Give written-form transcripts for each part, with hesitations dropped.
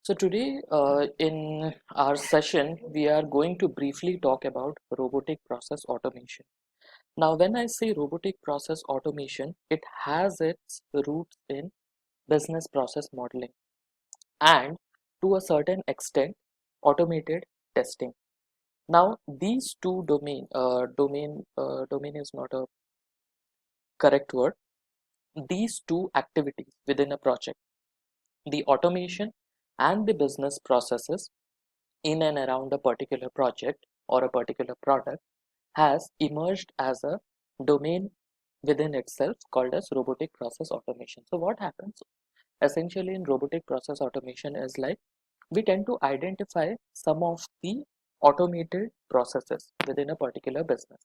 So today in our session, we are going to briefly talk about robotic process automation. Now, when I say robotic process automation, it has its roots in business process modeling and to a certain extent, automated testing. Now, these two domain is not a correct word. These two activities within a project, the automation and the business processes in and around a particular project or a particular product has emerged as a domain within itself called as robotic process automation. So what happens essentially in robotic process automation is like we tend to identify some of the automated processes within a particular business.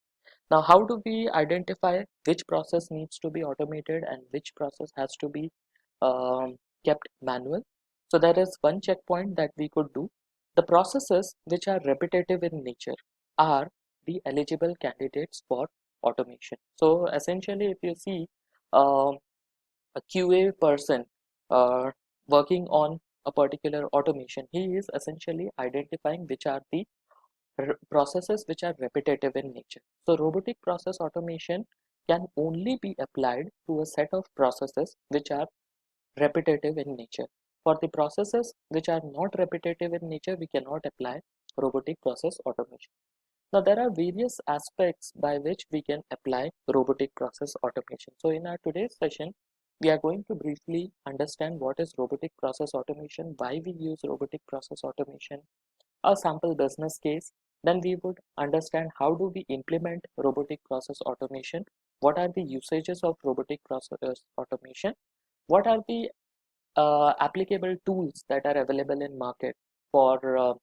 Now, how do we identify which process needs to be automated and which process has to be kept manual? So there is one checkpoint that we could do. The processes which are repetitive in nature are the eligible candidates for automation. So essentially, if you see um, a QA person uh, working on a particular automation, he is essentially identifying which are the processes which are repetitive in nature. So robotic process automation can only be applied to a set of processes which are repetitive in nature. For the processes which are not repetitive in nature, we cannot apply robotic process automation. Now, there are various aspects by which we can apply robotic process automation. So, in our today's session, we are going to briefly understand what is robotic process automation, why we use robotic process automation, a sample business case. Then we would understand how do we implement robotic process automation, what are the usages of robotic process automation, what are the applicable tools that are available in market for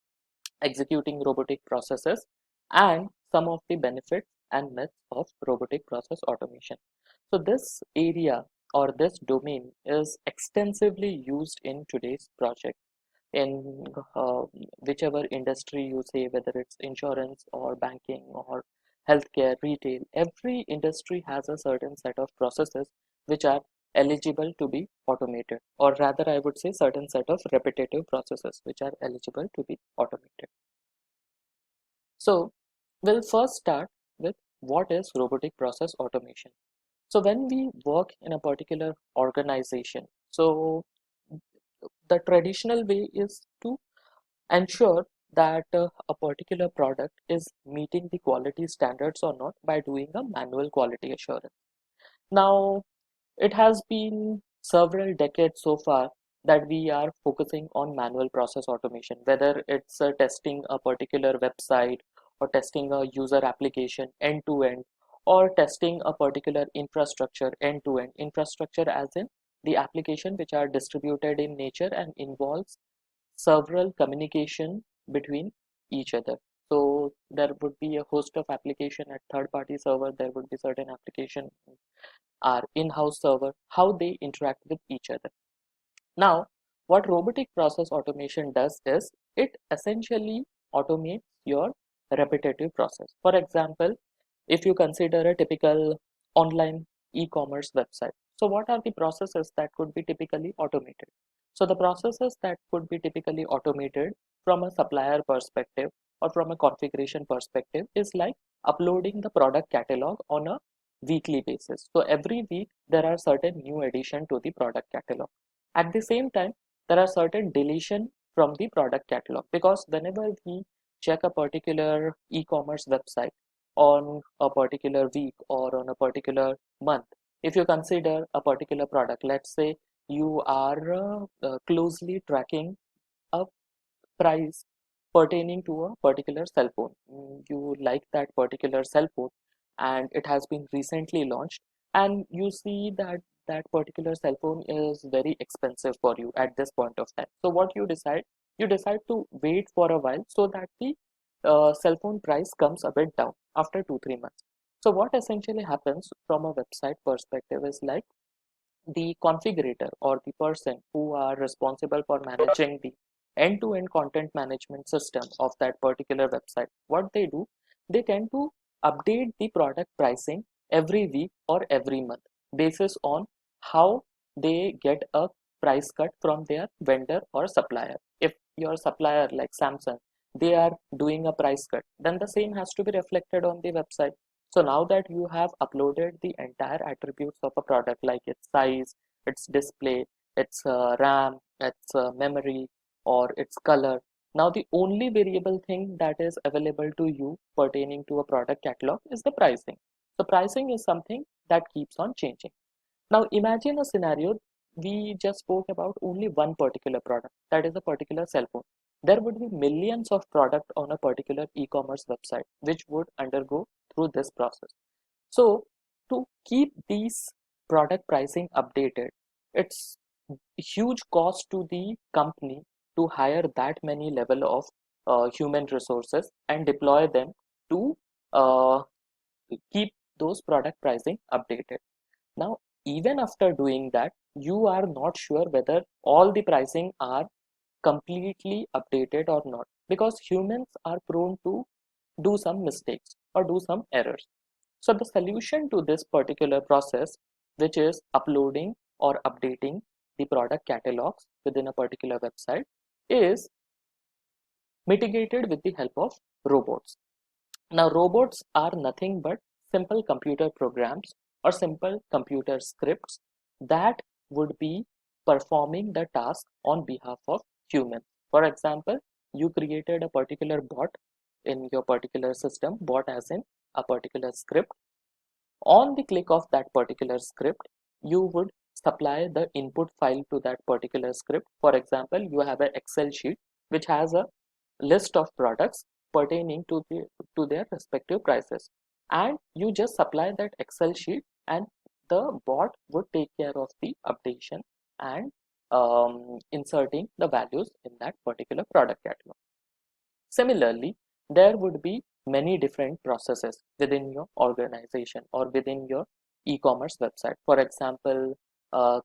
executing robotic processes, and some of the benefits and myths of robotic process automation. So this area or this domain is extensively used in today's project in whichever industry you say, whether it's insurance or banking or healthcare, retail. Every industry has a certain set of processes which are eligible to be automated, or rather I would say certain set of repetitive processes which are eligible to be automated. So we'll first start with what is robotic process automation. So when we work in a particular organization, so the traditional way is to ensure that a particular product is meeting the quality standards or not by doing a manual quality assurance. Now, it has been several decades so far that we are focusing on manual process automation, whether it's testing a particular website or testing a user application end to end, or testing a particular infrastructure end to end. Infrastructure as in the application which are distributed in nature and involves several communication between each other. So there would be a host of application at third party server, there would be certain application our in-house server, how they interact with each other. Now, what robotic process automation does is it essentially automates your repetitive process. For example, if you consider a typical online e-commerce website, so what are the processes that could be typically automated? So the processes that could be typically automated from a supplier perspective or from a configuration perspective is like uploading the product catalog on a weekly basis. So every week there are certain new addition to the product catalog. At the same time, there are certain deletion from the product catalog, because whenever we check a particular e-commerce website on a particular week or on a particular month, if you consider a particular product, let's say you are closely tracking a price pertaining to a particular cell phone. You like that particular cell phone and it has been recently launched, and you see that that particular cell phone is very expensive for you at this point of time. So what you decide? You decide to wait for a while so that the cell phone price comes a bit down after 2-3 months. So what essentially happens from a website perspective is like the configurator or the person who are responsible for managing the end-to-end content management system of that particular website, what they do, they tend to update the product pricing every week or every month basis on how they get a price cut from their vendor or supplier. If your supplier like Samsung, they are doing a price cut, then the same has to be reflected on the website. So now that you have uploaded the entire attributes of a product, like its size, its display, its RAM, its memory, or its color, now the only variable thing that is available to you pertaining to a product catalog is the pricing. So pricing is something that keeps on changing. Now imagine a scenario, we just spoke about only one particular product, that is a particular cell phone. There would be millions of products on a particular e-commerce website which would undergo through this process. So to keep these product pricing updated, it's huge cost to the company to hire that many level of human resources and deploy them to uh, keep those product pricing updated. Now, even after doing that, you are not sure whether all the pricing are completely updated or not, because humans are prone to do some mistakes or do some errors. So the solution to this particular process, which is uploading or updating the product catalogs within a particular website, is mitigated with the help of robots. Now, robots are nothing but simple computer programs or simple computer scripts that would be performing the task on behalf of humans. For example, you created a particular bot in your particular system, bot as in a particular script. On the click of that particular script, you would supply the input file to that particular script. For example, you have an Excel sheet which has a list of products pertaining to their respective prices, and you just supply that Excel sheet, and the bot would take care of the updation and inserting the values in that particular product catalog. Similarly, there would be many different processes within your organization or within your e-commerce website. For example,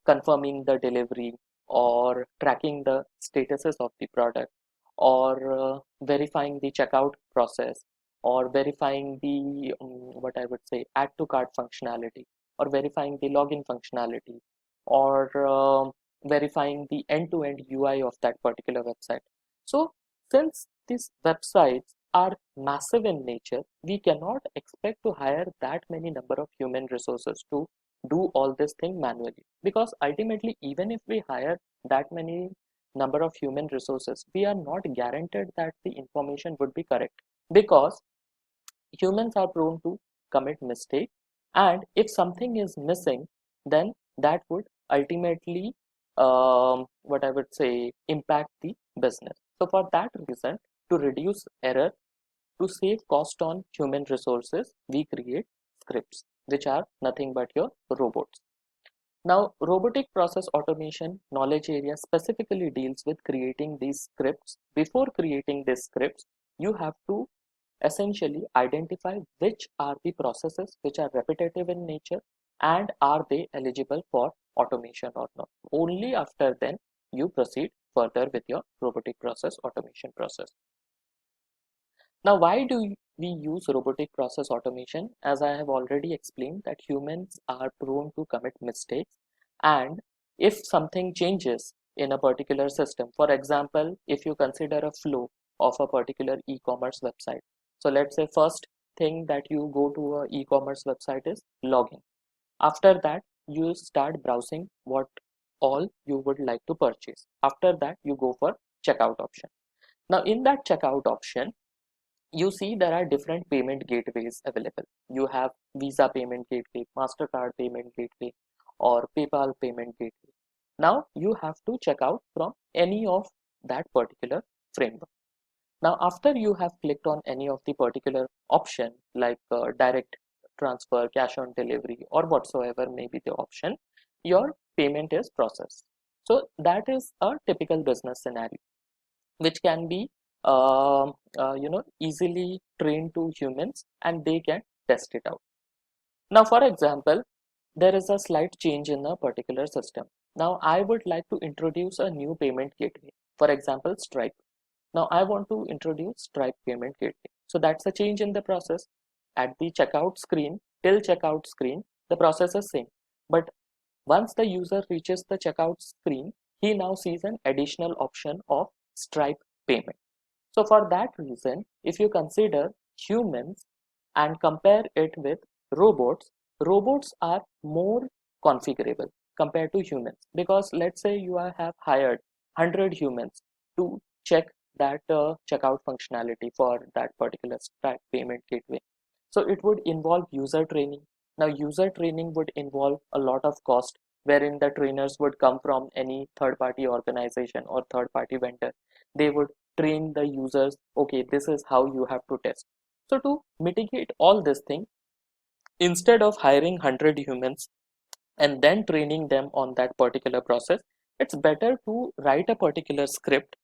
confirming the delivery or tracking the statuses of the product, or verifying the checkout process, or verifying the what I would say add to cart functionality, or verifying the login functionality, or verifying the end-to-end UI of that particular website. So since these websites are massive in nature, we cannot expect to hire that many number of human resources to do all this thing manually, because ultimately, even if we hire that many number of human resources, we are not guaranteed that the information would be correct, because humans are prone to commit mistake, and if something is missing, then that would ultimately what I would say impact the business. So for that reason, to reduce error, to save cost on human resources, we create scripts which are nothing but your robots. Now, robotic process automation knowledge area specifically deals with creating these scripts. Before creating these scripts, you have to essentially identify which are the processes which are repetitive in nature and are they eligible for automation or not. Only after then you proceed further with your robotic process automation process. Now, why do we use robotic process automation? As I have already explained, that humans are prone to commit mistakes, and if something changes in a particular system, for example, if you consider a flow of a particular e-commerce website, so let's say first thing that you go to a e-commerce website is login. After that, you start browsing what all you would like to purchase. After that, you go for checkout option. Now in that checkout option, you see there are different payment gateways available. You have Visa payment gateway, MasterCard payment gateway, or PayPal payment gateway. Now you have to check out from any of that particular framework. Now after you have clicked on any of the particular option, like direct transfer, cash on delivery, or whatsoever may be the option, your payment is processed. So that is a typical business scenario which can be easily trained to humans, and they can test it out. Now for example, there is a slight change in a particular system. Now I would like to introduce a new payment gateway, for example Stripe. Now I want to introduce Stripe payment gateway, so that's a change in the process. At the checkout screen, till checkout screen, the process is same, but once the user reaches the checkout screen, he now sees an additional option of Stripe payment. So for that reason, if you consider humans and compare it with robots, robots are more configurable compared to humans, because let's say you have hired 100 humans to check that checkout functionality for that particular Stripe payment gateway. So it would involve user training. Now user training would involve a lot of cost, wherein the trainers would come from any third party organization or third party vendor. They would train the users, okay, this is how you have to test. So to mitigate all this thing, instead of hiring 100 humans and then training them on that particular process, it's better to write a particular script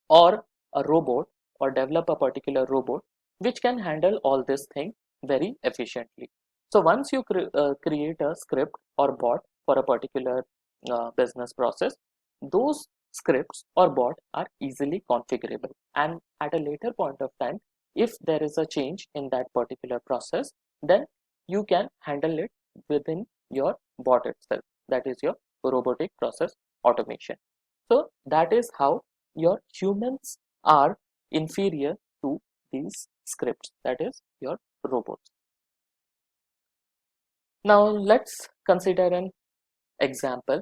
or a robot, or develop a particular robot which can handle all this thing very efficiently. So once you create a script or bot for a particular business process, those scripts or bot are easily configurable, and at a later point of time, if there is a change in that particular process, then you can handle it within your bot itself, that is your robotic process automation. So that is how your humans are inferior to these scripts, that is your robots. Now let's consider an example.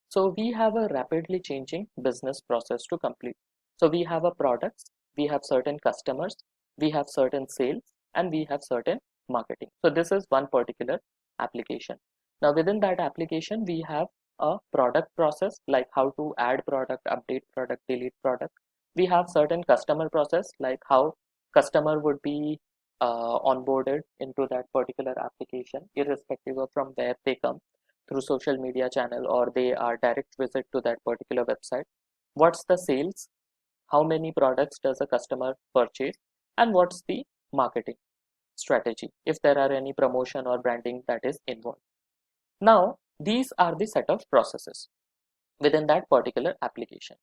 So we have a rapidly changing business process to complete. So we have a products, we have certain customers, we have certain sales, and we have certain marketing. So this is one particular application. Now within that application, we have a product process, like how to add product, update product, delete product. We have certain customer process, like how customer would be onboarded into that particular application, irrespective of from where they come, through social media channel or they are direct visit to that particular website. What's the sales, how many products does a customer purchase, and what's the marketing strategy, if there are any promotion or branding that is involved. Now these are the set of processes within that particular application.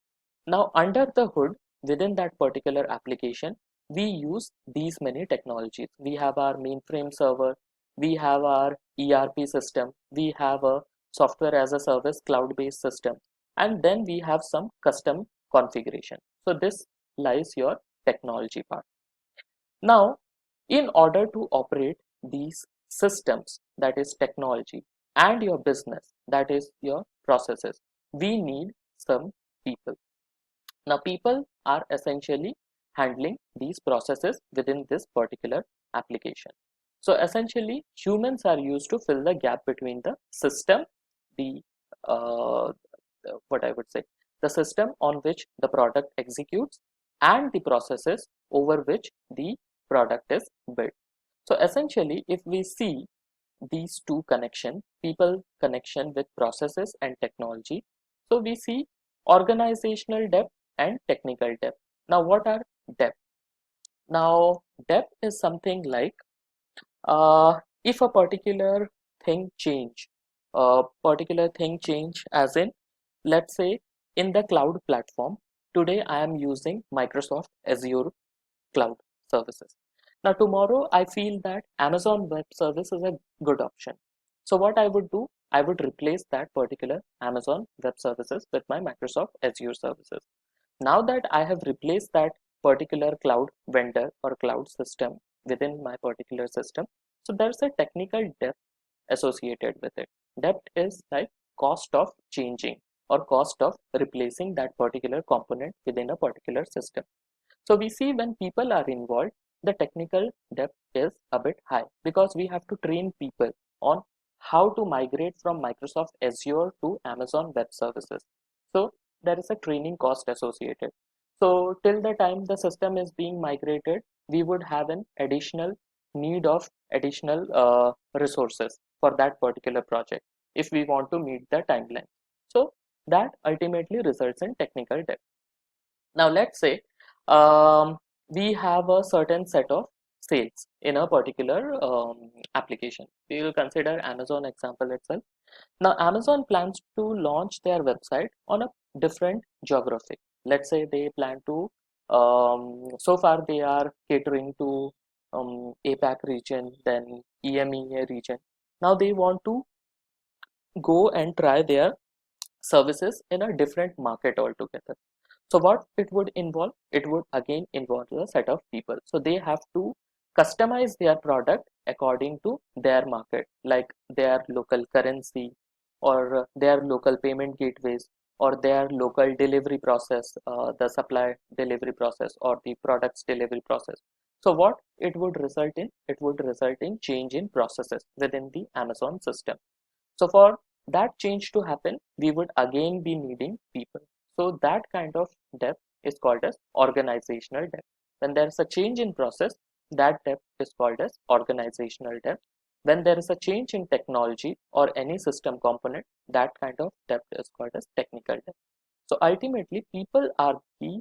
Now under the hood, within that particular application, we use these many technologies. We have our mainframe server, we have our ERP system, we have a software as a service cloud-based system, and then we have some custom configuration. So this lies your technology part. Now in order to operate these systems, that is technology, and your business, that is your processes, we need some people. Now people are essentially handling these processes within this particular application. So essentially humans are used to fill the gap between the system, the what I would say, the system on which the product executes, and the processes over which the product is built. So essentially if we see these two connection, people connection with processes and technology, so we see organizational depth and technical depth. Now what are depth? Now depth is something like if a particular thing change, as in, let's say in the cloud platform, today I am using Microsoft Azure cloud services. Now tomorrow I feel that Amazon Web Service is a good option. So what I would do, I would replace that particular Amazon Web Services with my Microsoft Azure services. Now that I have replaced that particular cloud vendor or cloud system within my particular system, so there's a technical depth associated with it. Depth is like cost of changing or cost of replacing that particular component within a particular system. So we see when people are involved, the technical depth is a bit high, because we have to train people on how to migrate from Microsoft Azure to Amazon Web Services. So there is a training cost associated. So till the time the system is being migrated, we would have an additional need of additional resources for that particular project if we want to meet the timeline. So that ultimately results in technical debt. Now let's say we have a certain set of sales in a particular application. We will consider Amazon example itself. Now Amazon plans to launch their website on a different geography. Let's say they plan to so far they are catering to APAC region, then EMEA region. Now they want to go and try their services in a different market altogether. So what it would involve? It would again involve a set of people. So they have to customize their product according to their market, like their local currency or their local payment gateways or their local delivery process, the supply delivery process or the products delivery process. So what it would result in? It would result in change in processes within the Amazon system. So for that change to happen, we would again be needing people. So that kind of depth is called as organizational depth. When there is a change in process, that depth is called as organizational depth. When there is a change in technology or any system component, that kind of depth is called as technical depth. So ultimately, people are the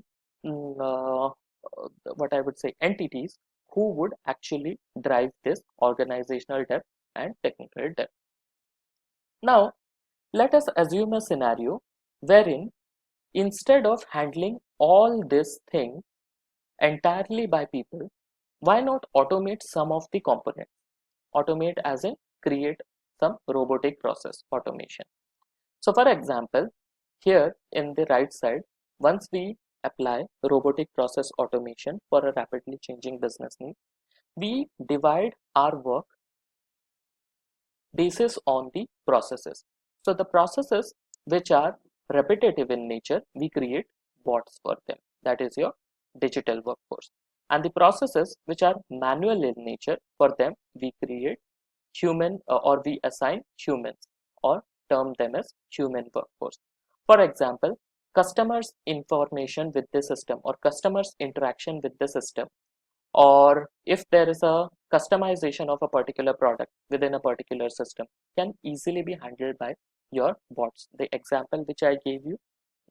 what I would say entities who would actually drive this organizational depth and technical depth. Now, let us assume a scenario wherein instead of handling all this thing entirely by people, why not automate some of the components? Automate as in create some robotic process automation. So for example, here in the right side, once we apply robotic process automation for a rapidly changing business need, we divide our work basis on the processes. So the processes which are repetitive in nature, we create bots for them. That is your digital workforce. And the processes which are manual in nature, for them we create human or we assign humans or term them as human workforce. For example, customers information with the system or customers interaction with the system, or if there is a customization of a particular product within a particular system, can easily be handled by your bots. The example which I gave you,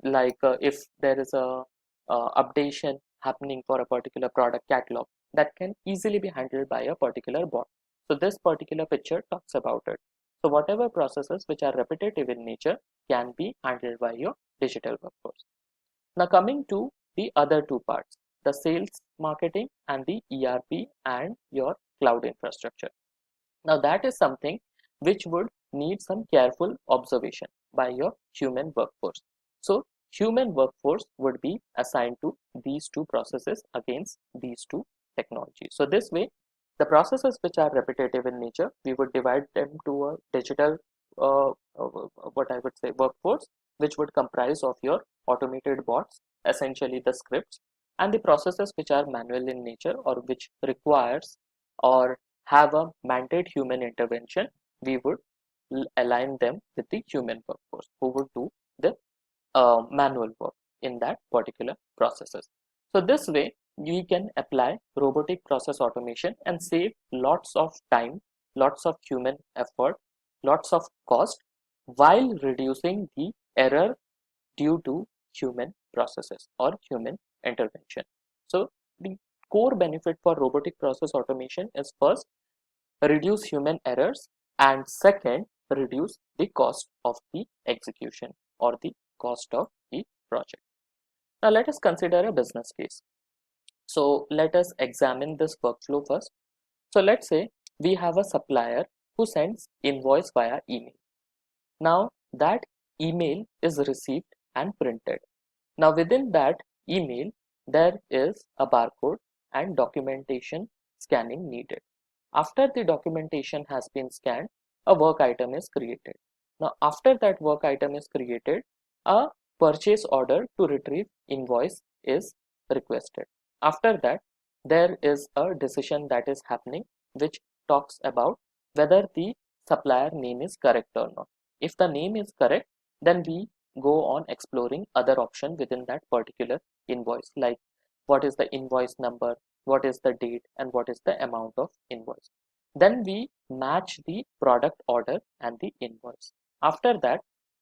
like if there is a updation happening for a particular product catalog, that can easily be handled by a particular bot. So this particular picture talks about it. So whatever processes which are repetitive in nature can be handled by your digital workforce. Now coming to the other two parts, the sales marketing and the ERP and your cloud infrastructure. Now that is something which would need some careful observation by your human workforce. So human workforce would be assigned to these two processes against these two technologies. So this way, the processes which are repetitive in nature, we would divide them to a digital, what I would say, workforce, which would comprise of your automated bots, essentially the scripts, and the processes which are manual in nature or which requires or have a mandate human intervention, we would align them with the human workforce who would do the manual work in that particular processes. So this way we can apply robotic process automation and save lots of time, lots of human effort, lots of cost while reducing the error due to human processes or human intervention. So the core benefit for robotic process automation is first, reduce human errors, and second, reduce the cost of the execution or the cost of the project. Now let us consider a business case. So let us examine this workflow first. So let's say we have a supplier who sends invoice via email. Now that email is received and printed. Now within that email, there is a barcode and documentation scanning needed. After the documentation has been scanned, a work item is created. Now after that work item is created, a purchase order to retrieve invoice is requested. After that, there is a decision that is happening which talks about whether the supplier name is correct or not. If the name is correct, then we go on exploring other option within that particular invoice, like what is the invoice number, what is the date, and what is the amount of invoice. Then we match the product order and the invoice. After that,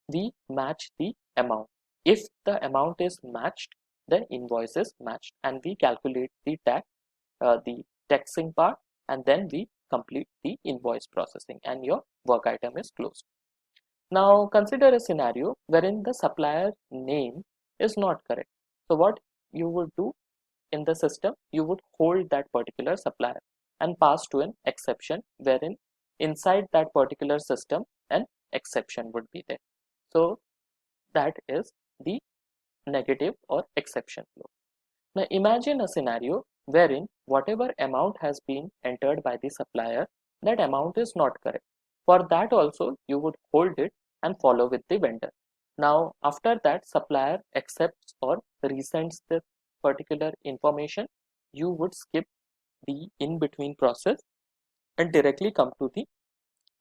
we match the amount. If the amount is matched, the invoice is matched, and we calculate the taxing part, and then we complete the invoice processing, and your work item is closed. Now consider a scenario wherein the supplier name is not correct. So what you would do in the system, you would hold that particular supplier and pass to an exception, wherein inside that particular system an exception would be there. So that is the negative or exception flow. Now imagine a scenario wherein whatever amount has been entered by the supplier, that amount is not correct. For that also you would hold it and follow with the vendor. Now after that supplier accepts or resends this particular information, you would skip the in-between process and directly come to the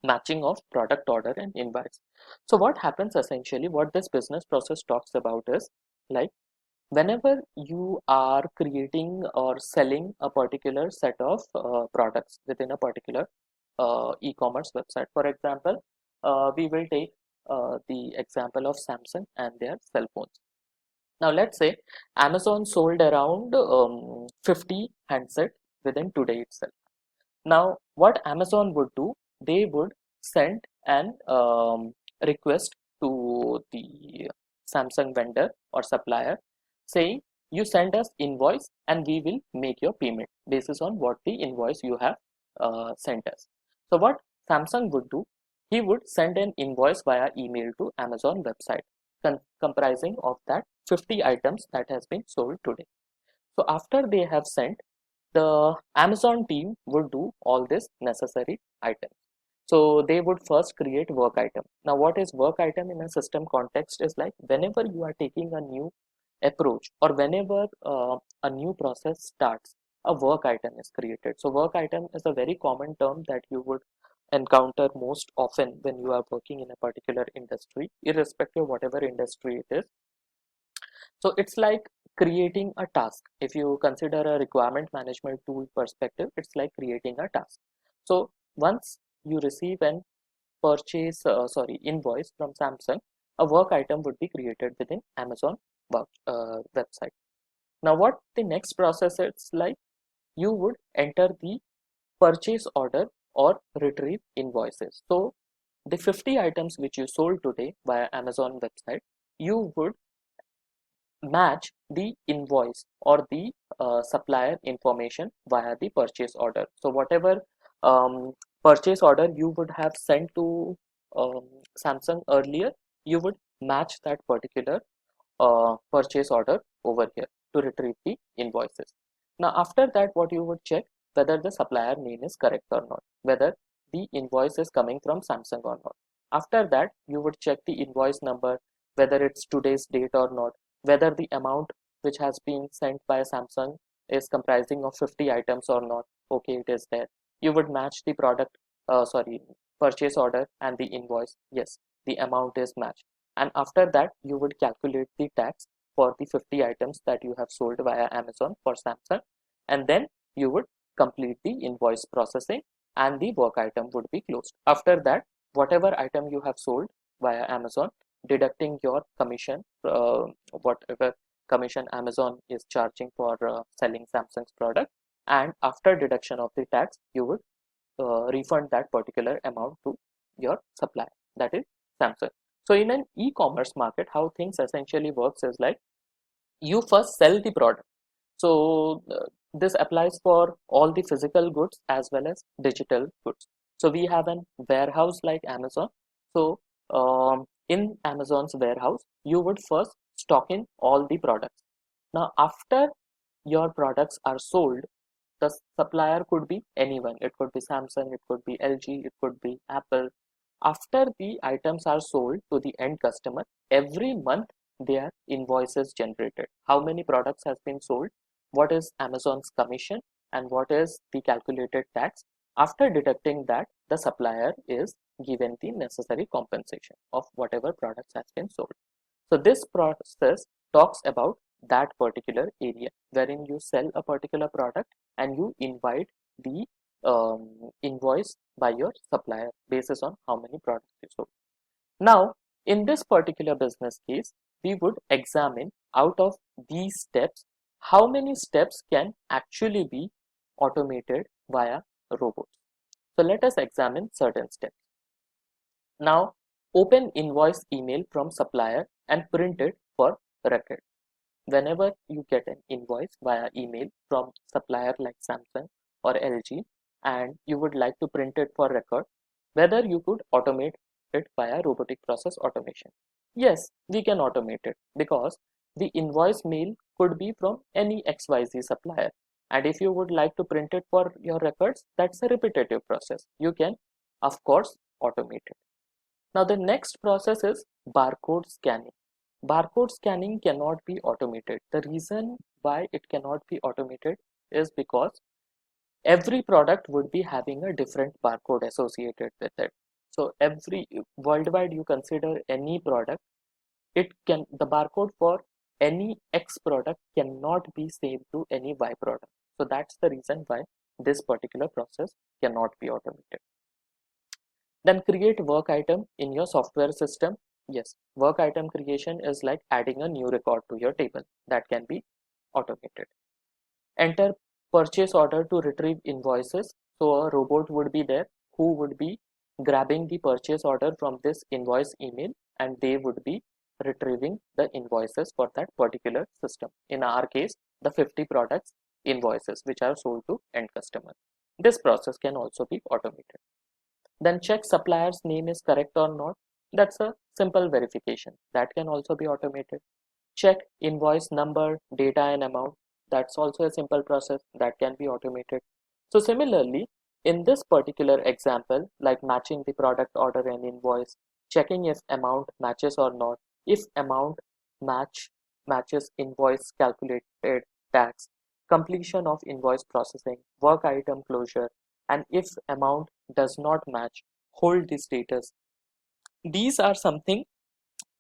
matching of product order and invoice. So what happens essentially, what this business process talks about is like whenever you are creating or selling a particular set of products within a particular e-commerce website. For example, we will take the example of Samsung and their cell phones. Now let's say Amazon sold around 50 handsets within today itself. Now what Amazon would do, they would send an request to the Samsung vendor or supplier saying you send us invoice and we will make your payment basis on what the invoice you have sent us. So what Samsung would do, he would send an invoice via email to Amazon website comprising of that 50 items that has been sold today. So after they have sent, the Amazon team would do all this necessary items. So they would first create work item. Now what is work item in a system context is like whenever you are taking a new approach or whenever a new process starts, a work item is created. So work item is a very common term that you would encounter most often when you are working in a particular industry, irrespective of whatever industry it is. So it's like creating a task. If you consider a requirement management tool perspective, it's like creating a task. So once you receive an invoice from Samsung, a work item would be created within Amazon website. Now what the next process is like, you would enter the purchase order or retrieve invoices. So the 50 items which you sold today via Amazon website, you would match the invoice or the supplier information via the purchase order. So whatever purchase order you would have sent to um, Samsung earlier, you would match that particular purchase order over here to retrieve the invoices. Now after that, what you would check whether the supplier name is correct or not, whether the invoice is coming from Samsung or not. After that, you would check the invoice number, whether it's today's date or not, whether the amount which has been sent by Samsung is comprising of 50 items or not. Okay, it is there. You would match the purchase order and the invoice. Yes, the amount is matched. And after that, you would calculate the tax for the 50 items that you have sold via Amazon for Samsung, and then you would complete the invoice processing and the work item would be closed. After that, whatever item you have sold via Amazon, deducting your commission, whatever commission Amazon is charging for selling Samsung's product, and after deduction of the tax, you would refund that particular amount to your supplier, that is Samsung. So in an e-commerce market, how things essentially works is like you first sell the product. So this applies for all the physical goods as well as digital goods. So we have an warehouse like Amazon. So in Amazon's warehouse, you would first stock in all the products. Now after your products are sold, the supplier could be anyone. It could be Samsung, it could be LG, it could be Apple. After the items are sold to the end customer, every month there are invoices generated. How many products has been sold, what is Amazon's commission, and what is the calculated tax. After deducting that, the supplier is given the necessary compensation of whatever products has been sold. So this process talks about that particular area wherein you sell a particular product and you invite the invoice by your supplier basis on how many products you sold. Now, in this particular business case, we would examine out of these steps, how many steps can actually be automated via robots. So let us examine certain steps. Now, open invoice email from supplier and print it for record. Whenever you get an invoice via email from supplier like Samsung or LG and you would like to print it for record, whether you could automate it via robotic process automation. Yes, we can automate it because the invoice mail could be from any XYZ supplier. And if you would like to print it for your records, that's a repetitive process. You can, of course, automate it. Now, the next process is barcode scanning. Barcode scanning cannot be automated. The reason why it cannot be automated is because every product would be having a different barcode associated with it. So every worldwide you consider any product, it can the barcode for any X product cannot be same to any Y product. So that's the reason why this particular process cannot be automated. Then create work item in your software system. Yes, work item creation is like adding a new record to your table that can be automated. Enter purchase order to retrieve invoices. So a robot would be there who would be grabbing the purchase order from this invoice email, and they would be retrieving the invoices for that particular system. In our case, the 50 products invoices which are sold to end customer. This process can also be automated. Then check supplier's name is correct or not. That's a simple verification that can also be automated. Check invoice number, data and amount. That's also a simple process that can be automated. So similarly, in this particular example, like matching the product order and invoice, checking if amount matches or not, if amount matches invoice calculated tax, completion of invoice processing, work item closure, and if amount does not match, hold the status. These are something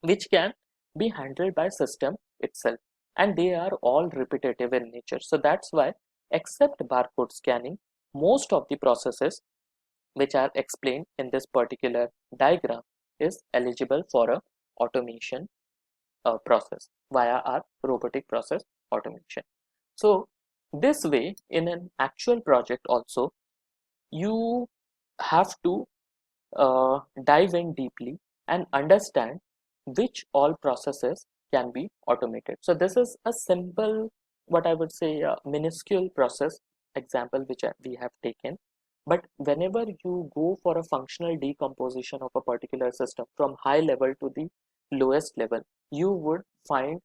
which can be handled by system itself, and they are all repetitive in nature. So that's why, except barcode scanning, most of the processes which are explained in this particular diagram is eligible for a automation process via our robotic process automation. So this way, in an actual project also, you have to dive in deeply and understand which all processes can be automated. So this is a simple, what I would say, a minuscule process example which we have taken. But whenever you go for a functional decomposition of a particular system from high level to the lowest level, you would find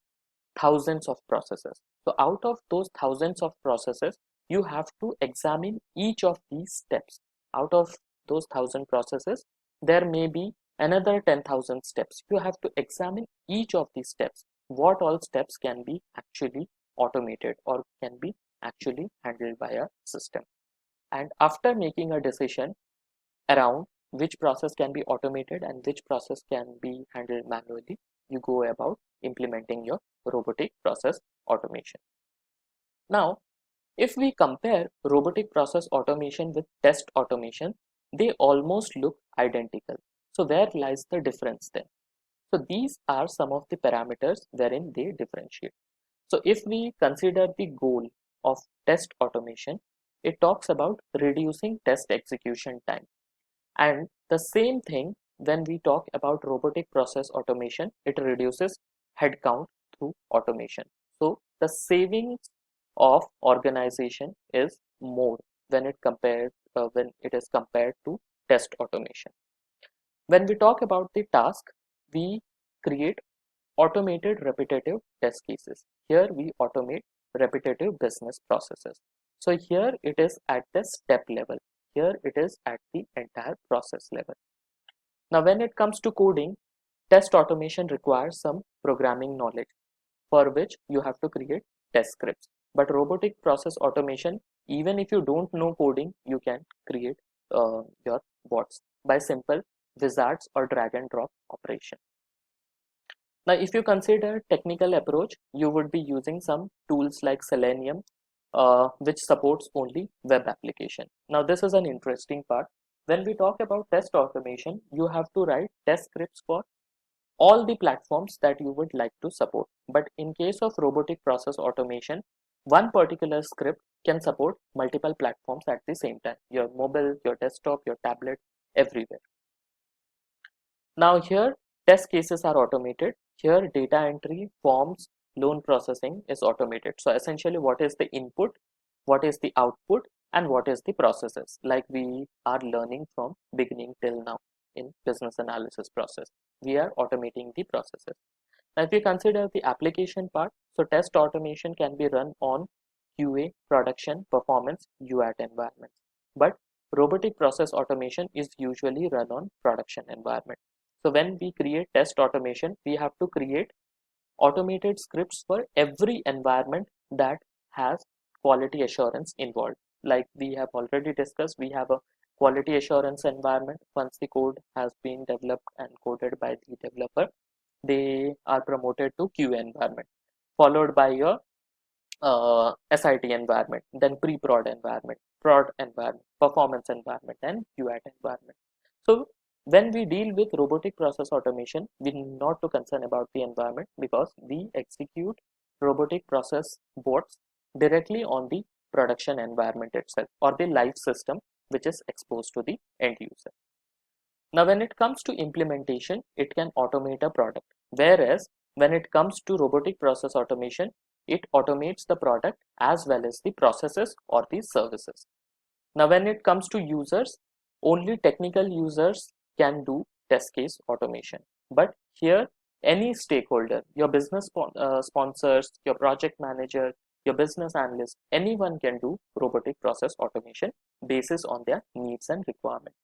thousands of processes. So out of those thousands of processes, you have to examine each of these steps. Out of those 1,000 processes, there may be another 10,000 steps. You have to examine each of these steps. What all steps can be actually automated or can be actually handled by a system. And after making a decision around which process can be automated and which process can be handled manually, you go about implementing your robotic process automation. Now, if we compare robotic process automation with test automation, they almost look identical. So where lies the difference then? So these are some of the parameters wherein they differentiate. So if we consider the goal of test automation, it talks about reducing test execution time. And the same thing when we talk about robotic process automation, it reduces headcount through automation. So the savings of organization is more when it is compared to test automation. When we talk about the task, we create automated repetitive test cases. Here we automate repetitive business processes. So here it is at the step level. Here it is at the entire process level. Now when it comes to coding, test automation requires some programming knowledge, for which you have to create test scripts. But robotic process automation, even if you don't know coding, you can create your bots by simple wizards or drag and drop operation. Now, if you consider technical approach, you would be using some tools like Selenium, which supports only web application. Now, this is an interesting part. When we talk about test automation, you have to write test scripts for all the platforms that you would like to support. But in case of robotic process automation, one particular script can support multiple platforms at the same time. Your mobile, your desktop, your tablet, everywhere. Now here test cases are automated. Here data entry, forms, loan processing is automated. So essentially what is the input, what is the output, and what is the processes, like we are learning from beginning till now in business analysis process. we are automating the processes. Now, if you consider the application part, so test automation can be run on QA, production, performance, UAT environments. But robotic process automation is usually run on production environment. So when we create test automation, we have to create automated scripts for every environment that has quality assurance involved. Like we have already discussed, we have a quality assurance environment. Once the code has been developed and coded by the developer, they are promoted to QA environment, followed by your SIT environment, then pre-prod environment, prod environment, performance environment, and UAT environment. So when we deal with robotic process automation, we need not to concern about the environment because we execute robotic process bots directly on the production environment itself or the live system which is exposed to the end user. Now, when it comes to implementation, it can automate a product, whereas when it comes to robotic process automation, it automates the product as well as the processes or the services. Now, when it comes to users, only technical users can do test case automation. But here, any stakeholder, your business sponsors, your project manager, your business analyst, anyone can do robotic process automation basis on their needs and requirements.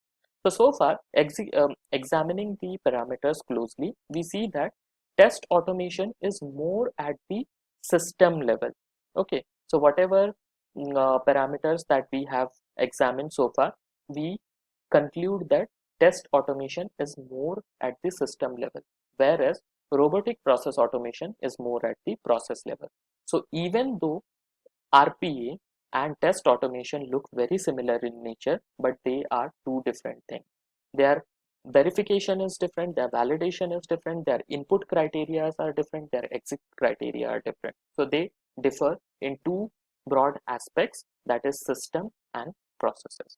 So far, examining the parameters closely, we see that test automation is more at the system level. Okay, so whatever parameters that we have examined so far, we conclude that test automation is more at the system level, whereas robotic process automation is more at the process level. So even though RPA and test automation look very similar in nature, but they are two different things. Their verification is different, their validation is different, their input criteria are different, their exit criteria are different. So they differ in two broad aspects, that is system and processes.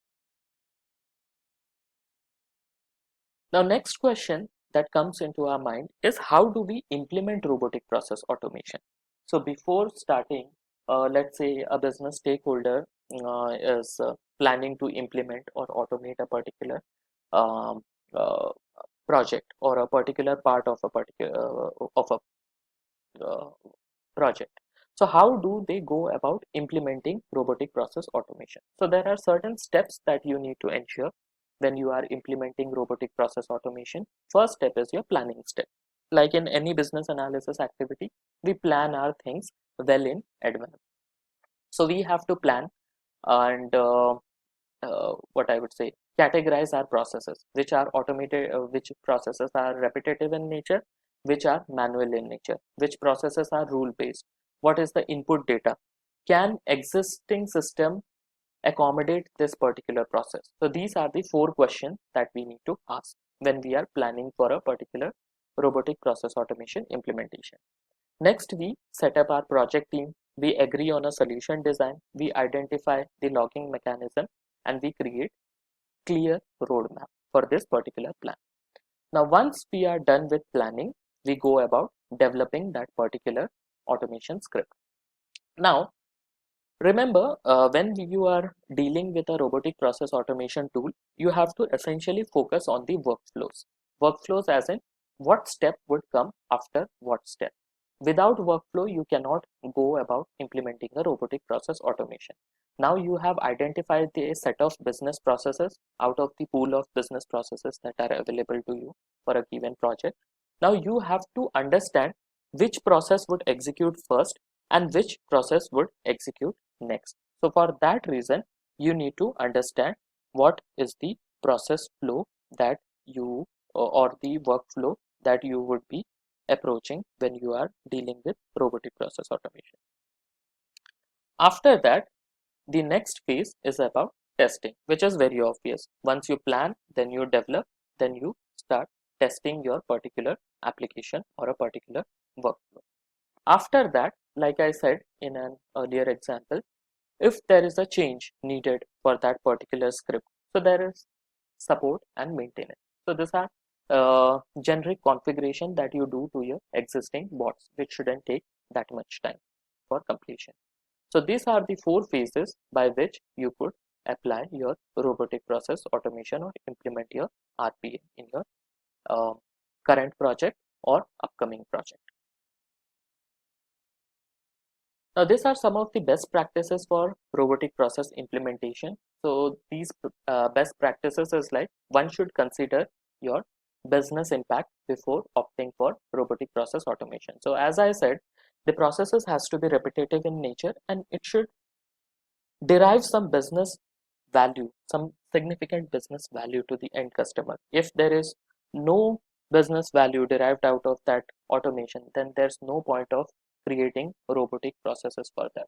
Now, next question that comes into our mind is how do we implement robotic process automation? So before starting, let's say a business stakeholder is planning to implement or automate a particular um, uh, project or a particular part of a particular project. So how do they go about implementing robotic process automation? So there are certain steps that you need to ensure when you are implementing robotic process automation. First step is your planning step. Like in any business analysis activity, we plan our things well in advance. So we have to plan and what I would say, categorize our processes, which are automated, which processes are repetitive in nature, which are manual in nature, which processes are rule based, what is the input data, can existing system accommodate this particular process. So these are the 4 questions that we need to ask when we are planning for a particular robotic process automation implementation. Next, we set up our project team, we agree on a solution design, we identify the logging mechanism, and we create clear roadmap for this particular plan. Now, once we are done with planning, we go about developing that particular automation script. Now, remember, when you are dealing with a robotic process automation tool, you have to essentially focus on the workflows. Workflows as in what step would come after what step. Without workflow, you cannot go about implementing a robotic process automation. Now you have identified the set of business processes out of the pool of business processes that are available to you for a given project. Now you have to understand which process would execute first and which process would execute next. So for that reason, you need to understand what is the process flow that you or the workflow that you would be approaching when you are dealing with robotic process automation. After that, the next phase is about testing, which is very obvious. Once you plan, then you develop, then you start testing your particular application or a particular workflow. After that, like I said in an earlier example, if there is a change needed for that particular script, so there is support and maintenance. So these are generic configuration that you do to your existing bots, which shouldn't take that much time for completion. So these are the 4 phases by which you could apply your robotic process automation or implement your RPA in your current project or upcoming project. Now, these are some of the best practices for robotic process implementation. So these best practices is like, one should consider your business impact before opting for robotic process automation. So as I said, the processes has to be repetitive in nature, and it should derive some business value, some significant business value to the end customer. If there is no business value derived out of that automation, then there's no point of creating robotic processes for that.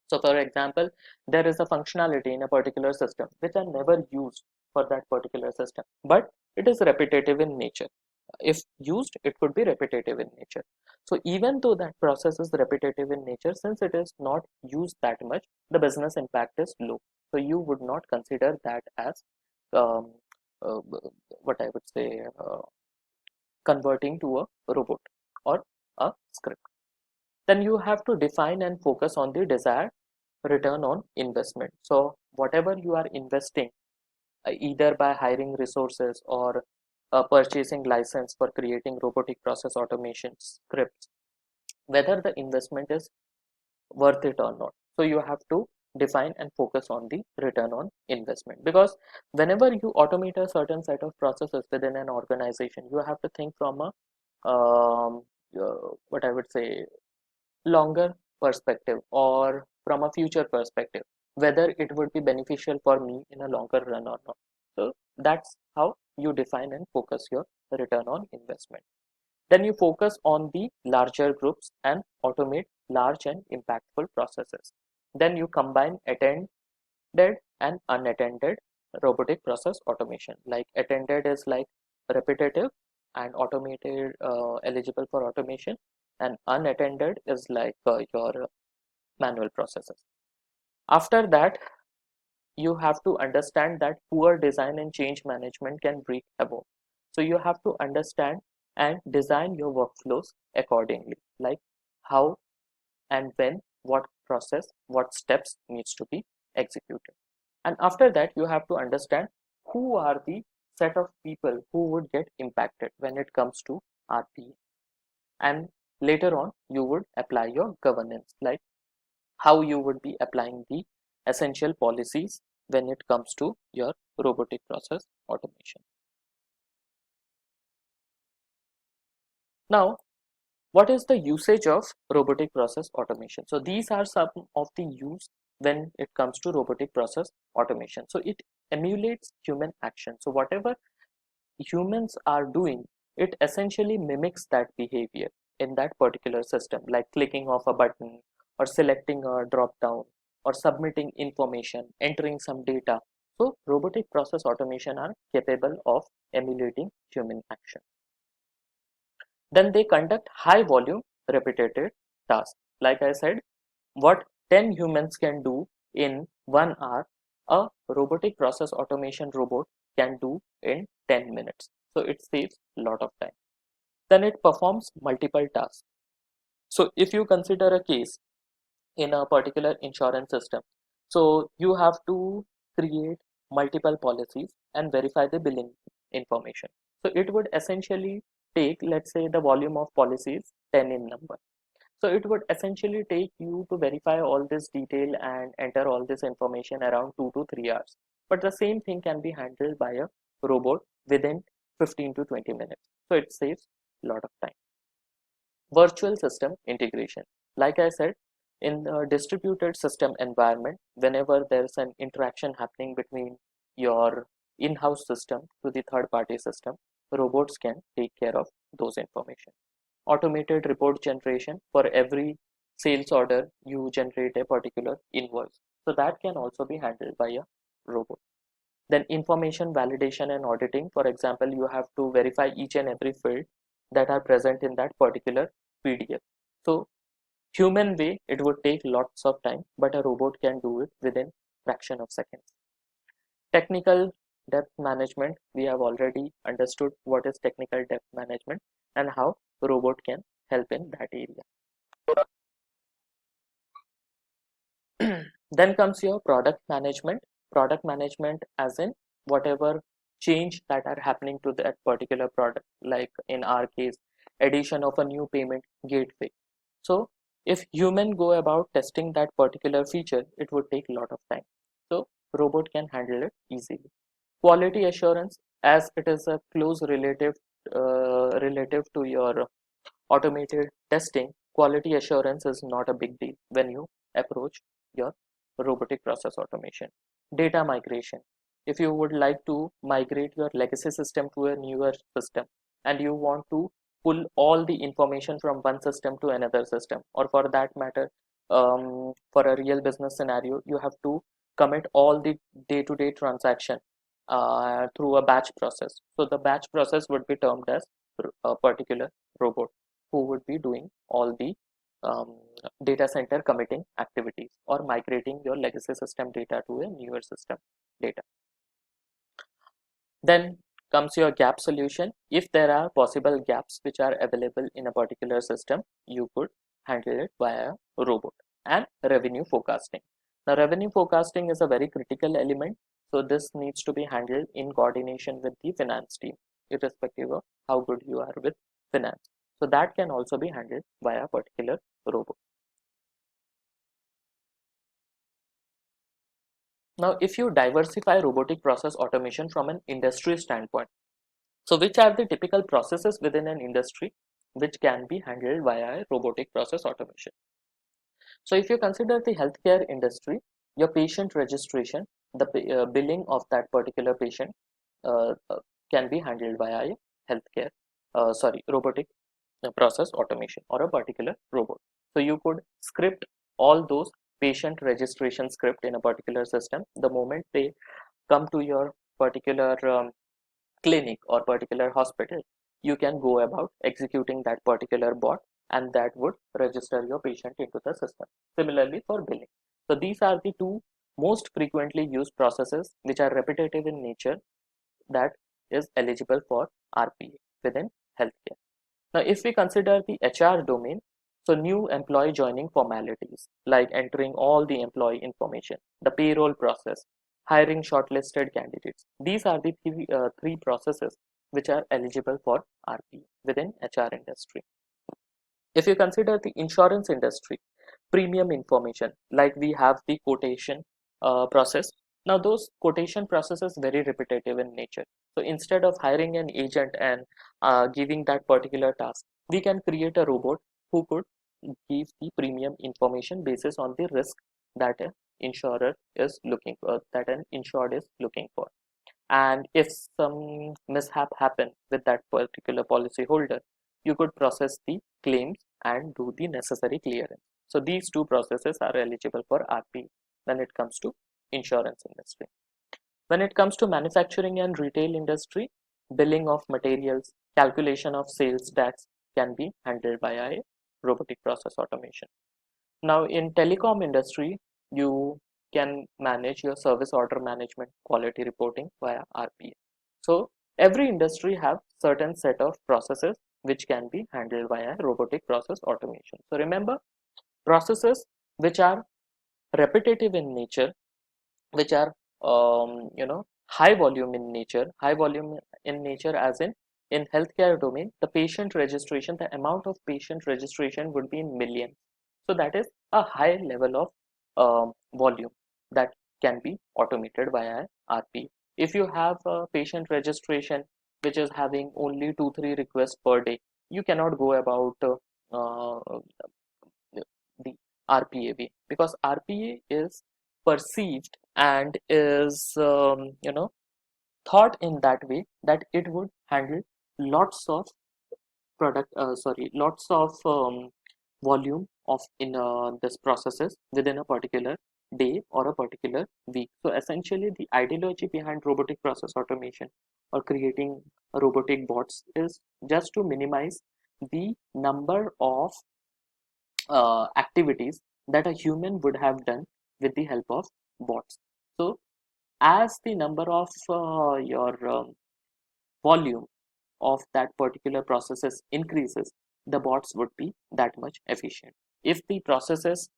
So for example, there is a functionality in a particular system which are never used for that particular system, but it is repetitive in nature. If used, it could be repetitive in nature. So even though that process is repetitive in nature, since it is not used that much, the business impact is low. So you would not consider that as um, uh, what I would say, converting to a robot or a script. Then you have to define and focus on the desired return on investment. So whatever you are investing, either by hiring resources or purchasing license for creating robotic process automation scripts, whether the investment is worth it or not. So you have to define and focus on the return on investment, because whenever you automate a certain set of processes within an organization, you have to think from a what I would say, longer perspective, or from a future perspective, whether it would be beneficial for me in a longer run or not. So that's how you define and focus your return on investment. Then you focus on the larger groups and automate large and impactful processes. Then you combine attended and unattended robotic process automation. Like attended is like repetitive and automated, eligible for automation, and unattended is like your manual processes. After that, you have to understand that poor design and change management can wreak havoc. So you have to understand and design your workflows accordingly, like how and when, what process, what steps needs to be executed. And after that, you have to understand who are the set of people who would get impacted when it comes to RPA. And later on, you would apply your governance, like how you would be applying the essential policies when it comes to your robotic process automation. Now, what is the usage of robotic process automation? So these are some of the use when it comes to robotic process automation. So it emulates human action. So whatever humans are doing, it essentially mimics that behavior in that particular system, like clicking of a button or selecting a drop down or submitting information, entering some data. So robotic process automation are capable of emulating human action. Then they conduct high volume repetitive tasks. Like I said, what 10 humans can do in 1 hour, a robotic process automation robot can do in 10 minutes. So it saves a lot of time. Then it performs multiple tasks. So if you consider a case in a particular insurance system, so you have to create multiple policies and verify the billing information. So it would essentially take, let's say the volume of policies 10 in number. So it would essentially take you to verify all this detail and enter all this information around 2 to 3 hours. But the same thing can be handled by a robot within 15 to 20 minutes. So it saves a lot of time. Virtual system integration. Like I said, in the distributed system environment, whenever there's an interaction happening between your in-house system to the third-party system, robots can take care of those information. Automated report generation. For every sales order, you generate a particular invoice. So that can also be handled by a robot. Then information validation and auditing. For example, you have to verify each and every field that are present in that particular PDF. So human way, it would take lots of time, but a robot can do it within fraction of seconds. Technical depth management. We have already understood what is technical depth management and how robot can help in that area. Then comes your product management. Product management as in whatever change that are happening to that particular product, like in our case, addition of a new payment gateway. So if human go about testing that particular feature, it would take a lot of time. So robot can handle it easily. Quality assurance, as it is a close relative to your automated testing, quality assurance is not a big deal when you approach your robotic process automation. Data migration. If you would like to migrate your legacy system to a newer system and you want to pull all the information from one system to another system, or for that matter, for a real business scenario, you have to commit all the day-to-day transaction through a batch process. So the batch process would be termed as a particular robot who would be doing all the um, data center committing activities or migrating your legacy system data to a newer system data. Then comes your gap solution. If there are possible gaps which are available in a particular system, you could handle it via a robot. And revenue forecasting. Now, revenue forecasting is a very critical element. So this needs to be handled in coordination with the finance team, irrespective of how good you are with finance. So that can also be handled via a particular robot. Now, if you diversify robotic process automation from an industry standpoint, so which are the typical processes within an industry which can be handled via robotic process automation? So if you consider the healthcare industry, your patient registration, the billing of that particular patient uh, uh, can be handled via a healthcare, robotic process automation or a particular robot. So you could script all those patient registration script in a particular system. The moment they come to your particular clinic or particular hospital, you can go about executing that particular bot, and that would register your patient into the system. Similarly for billing. So these are the two most frequently used processes which are repetitive in nature that is eligible for RPA within healthcare. Now, if we consider the HR domain, so new employee joining formalities like entering all the employee information, the payroll process, hiring shortlisted candidates. These are the three processes which are eligible for RP within HR industry. If you consider the insurance industry, premium information, like we have the quotation process. Now those quotation processes very repetitive in nature. So instead of hiring an agent and giving that particular task, we can create a robot who could give the premium information basis on the risk that an insurer is looking for, that an insured is looking for. And if some mishap happen with that particular policy holder, you could process the claims and do the necessary clearance. So these two processes are eligible for RP when it comes to insurance industry. When it comes to manufacturing and retail industry, billing of materials, calculation of sales tax can be handled by a robotic process automation. Now in telecom industry, you can manage your service order management, quality reporting via RPA. So every industry have certain set of processes which can be handled via robotic process automation. So remember, processes which are repetitive in nature, which are high volume in nature, as in healthcare domain, the patient registration, the amount of patient registration would be in millions. So that is a high level of volume that can be automated via RP. If you have a patient registration which is having only 2-3 requests per day, you cannot go about the RPA way, because RPA is perceived and is thought in that way that it would handle lots of lots of volume of in this processes within a particular day or a particular week. So essentially the ideology behind robotic process automation or creating robotic bots is just to minimize the number of activities that a human would have done with the help of bots. So as the number of your volume of that particular processes increases, the bots would be that much efficient. If the processes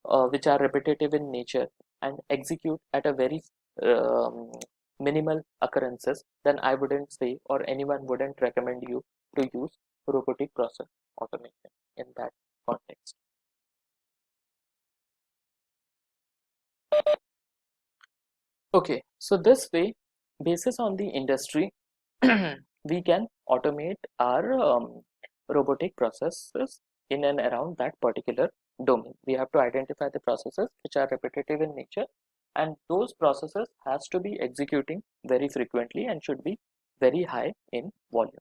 which are repetitive in nature and execute at a very um, minimal occurrences, then I wouldn't say, or anyone wouldn't recommend you to use robotic process automation in that context. Okay, so this way, basis on the industry, we can automate our robotic processes in and around that particular domain. We have to identify the processes which are repetitive in nature, and those processes has to be executing very frequently and should be very high in volume.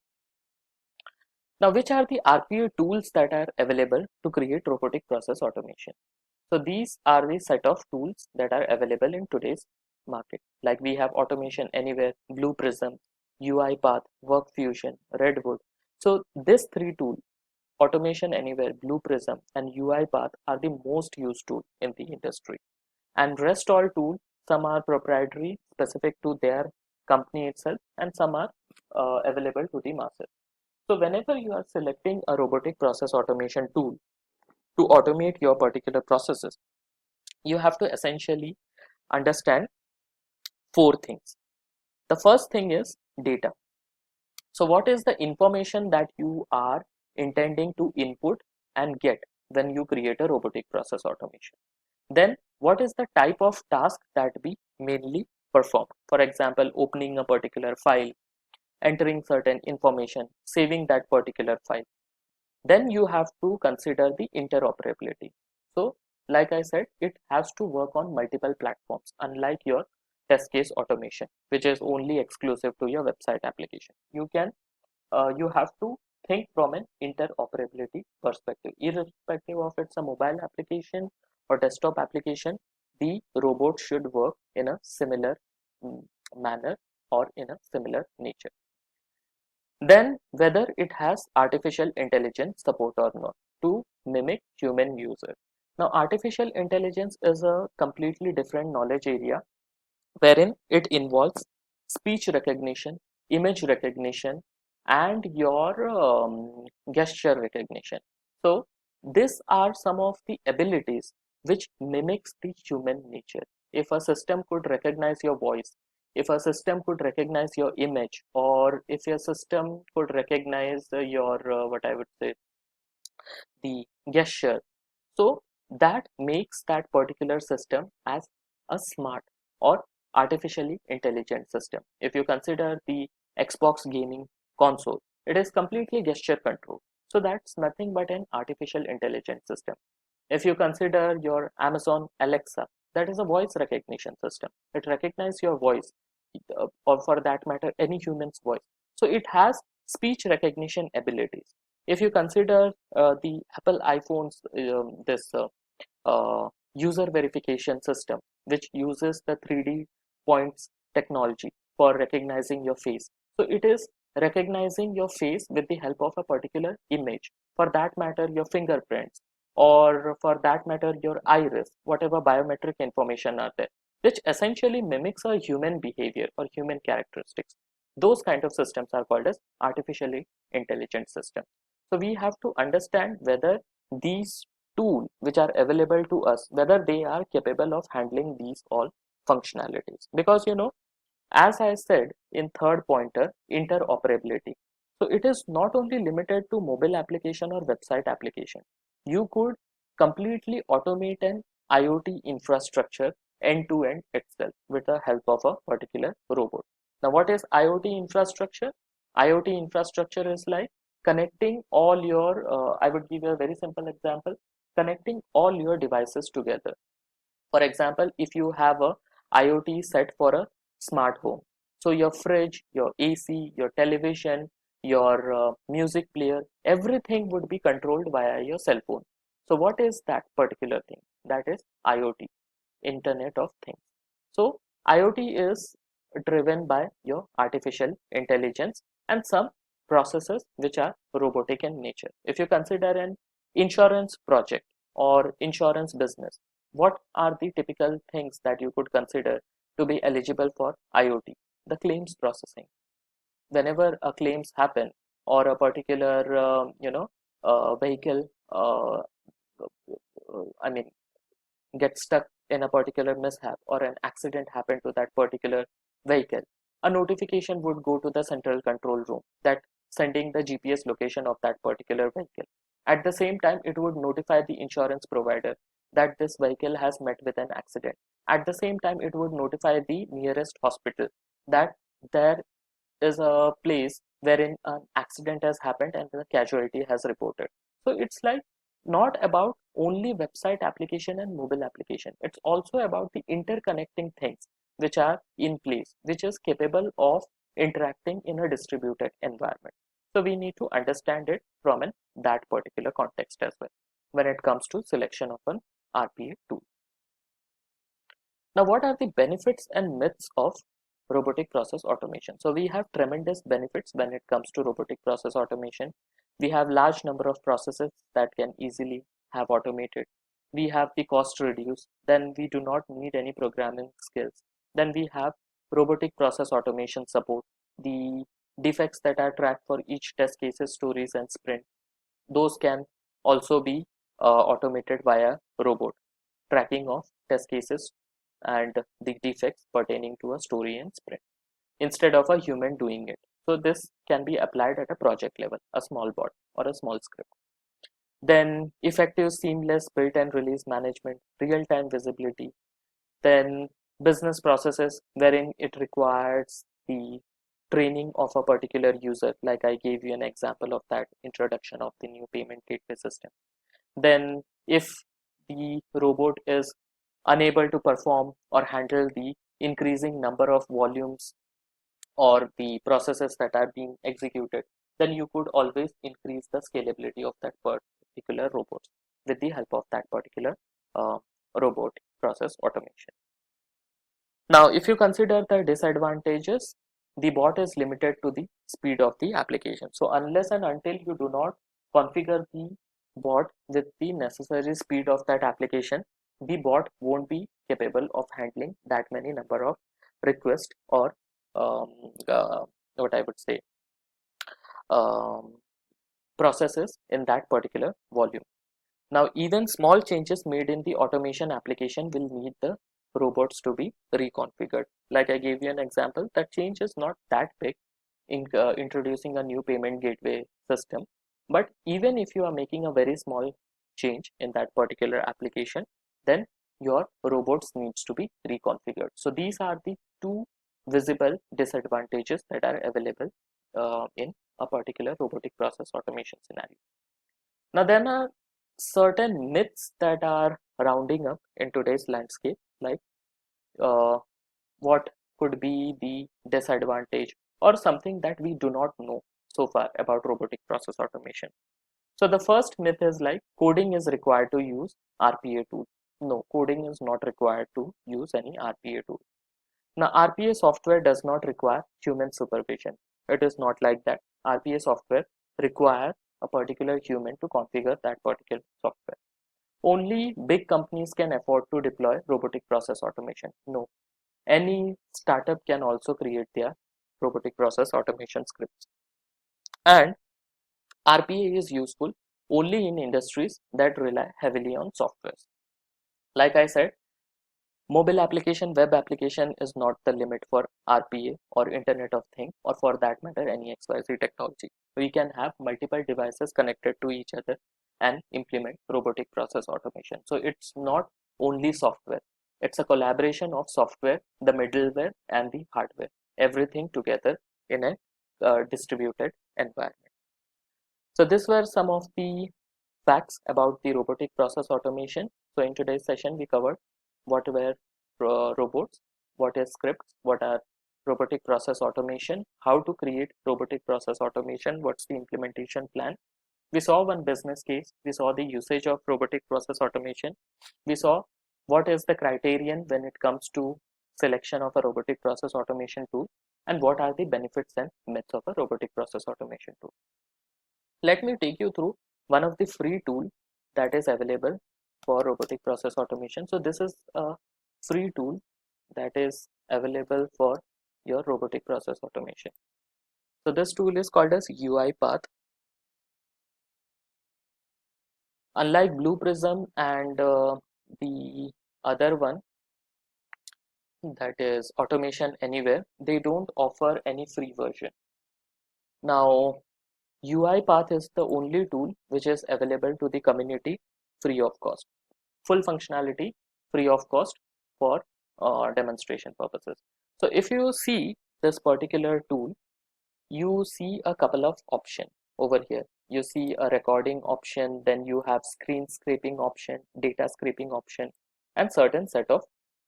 Now, which are the RPA tools that are available to create robotic process automation? So these are the set of tools that are available in today's market. Like we have Automation Anywhere, Blue Prism, UiPath, WorkFusion, Redwood. So these three tools, Automation Anywhere, Blue Prism, and UiPath, are the most used tool in the industry. And rest all tools, some are proprietary, specific to their company itself, and some are available to the masses. So whenever you are selecting a robotic process automation tool to automate your particular processes, you have to essentially understand four things. The first thing is data. So what is the information that you are intending to input and get when you create a robotic process automation? Then what is the type of task that we mainly perform? For example, opening a particular file, entering certain information, saving that particular file. Then you have to consider the interoperability. So like I said, it has to work on multiple platforms, unlike your test case automation, which is only exclusive to your website application. You have to think from an interoperability perspective. Irrespective of it's a mobile application or desktop application, the robot should work in a similar manner or in a similar nature. Then whether it has artificial intelligence support or not to mimic human user. Now artificial intelligence is a completely different knowledge area wherein it involves speech recognition, image recognition, and your gesture recognition. So these are some of the abilities which mimics the human nature. If a system could recognize your voice, if a system could recognize your image, or if your system could recognize your what I would say, the gesture, so that makes that particular system as a smart or artificially intelligent system. If you consider the Xbox gaming console, it is completely gesture control. So that's nothing but an artificial intelligent system. If you consider your Amazon Alexa, that is a voice recognition system. It recognizes your voice, or for that matter, any human's voice. So it has speech recognition abilities. If you consider the Apple iPhones, this user verification system, which uses the 3D points technology for recognizing your face. So it is recognizing your face with the help of a particular image. For that matter, your fingerprints, or for that matter, your iris, whatever biometric information are there, which essentially mimics a human behavior or human characteristics. Those kind of systems are called as artificially intelligent systems. So we have to understand whether these tools which are available to us, whether they are capable of handling these all functionalities. Because as I said in third pointer, interoperability. So it is not only limited to mobile application or website application. You could completely automate an IoT infrastructure end to end itself with the help of a particular robot. Now, what is IoT infrastructure? IoT infrastructure is like connecting all your, I would give you a very simple example, connecting all your devices together. For example, if you have a IoT set for a smart home, so your fridge, your AC, your television, your music player, everything would be controlled via your cell phone. So what is that particular thing? That is IoT, Internet of Things. So IoT is driven by your artificial intelligence and some processes which are robotic in nature. If you consider an insurance project or insurance business, what are the typical things that you could consider to be eligible for IoT? The claims processing. Whenever a claims happen or a particular vehicle I mean get stuck in a particular mishap or an accident happened to that particular vehicle, a notification would go to the central control room that sending the GPS location of that particular vehicle. At the same time, it would notify the insurance provider that this vehicle has met with an accident. At the same time, it would notify the nearest hospital that there is a place wherein an accident has happened and the casualty has reported. So it's like not about only website application and mobile application. It's also about the interconnecting things which are in place, which is capable of interacting in a distributed environment. So we need to understand it from that particular context as well when it comes to selection of an RPA tool. Now, what are the benefits and myths of robotic process automation? So we have tremendous benefits when it comes to robotic process automation. We have large number of processes that can easily have automated. We have the cost reduced. Then we do not need any programming skills. Then we have robotic process automation support. The defects that are tracked for each test cases, stories, and sprint, those can also be automated via robot. Tracking of test cases and the defects pertaining to a story and sprint instead of a human doing it. So this can be applied at a project level, a small bot or a small script. Then effective seamless build and release management, real-time visibility. Then business processes wherein it requires the training of a particular user, like I gave you an example of that introduction of the new payment gateway system. Then if the robot is unable to perform or handle the increasing number of volumes or the processes that are being executed, then you could always increase the scalability of that particular robot with the help of that particular robot process automation. Now, if you consider the disadvantages, the bot is limited to the speed of the application. So unless and until you do not configure the bot with the necessary speed of that application, the bot won't be capable of handling that many number of requests or um, uh, what I would say um, processes in that particular volume. Now, even small changes made in the automation application will need the robots to be reconfigured. Like I gave you an example, that change is not that big in introducing a new payment gateway system. But even if you are making a very small change in that particular application, then your robots needs to be reconfigured. So these are the two visible disadvantages that are available in a particular robotic process automation scenario. Now, there are certain myths that are rounding up in today's landscape, like uh, what could be the disadvantage or something that we do not know so far about robotic process automation. So the first myth is like coding is required to use RPA tool. No, coding is not required to use any RPA tool. Now, RPA software does not require human supervision. It is not like that. RPA software require a particular human to configure that particular software. Only big companies can afford to deploy robotic process automation. No, any startup can also create their robotic process automation scripts. And RPA is useful only in industries that rely heavily on softwares. Like I said, mobile application, web application is not the limit for RPA or Internet of Things, or for that matter, any XYZ technology. We can have multiple devices connected to each other and implement robotic process automation. So it's not only software, it's a collaboration of software, the middleware, and the hardware, everything together in a distributed environment. So these were some of the facts about the robotic process automation. So in today's session, we covered what were robots, what is scripts, what are robotic process automation, how to create robotic process automation, what's the implementation plan. We saw one business case, we saw the usage of robotic process automation, we saw what is the criterion when it comes to selection of a robotic process automation tool, and what are the benefits and myths of a robotic process automation tool. Let me take you through one of the free tool that is available for robotic process automation. So this is a free tool that is available for your robotic process automation. So this tool is called as UiPath. Unlike Blue Prism and the other one, that is Automation Anywhere. They don't offer any free version. Now, UiPath is the only tool which is available to the community free of cost. Full functionality free of cost for demonstration purposes. So if you see this particular tool, you see a couple of options over here. You see a recording option, then you have screen scraping option, data scraping option, and certain set of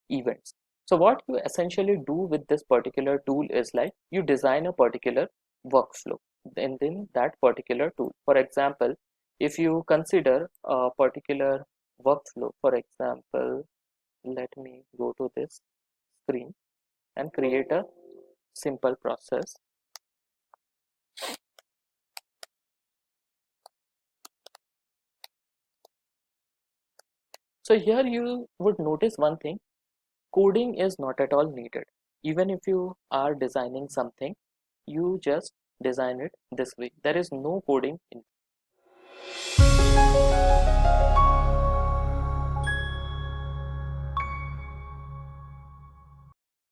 events. So what you essentially do with this particular tool is like you design a particular workflow in that particular tool. For example, if you consider a particular workflow, for example, let me go to this screen and create a simple process. So here you would notice one thing: coding is not at all needed. Even if you are designing something, you just design it this way. There is no coding in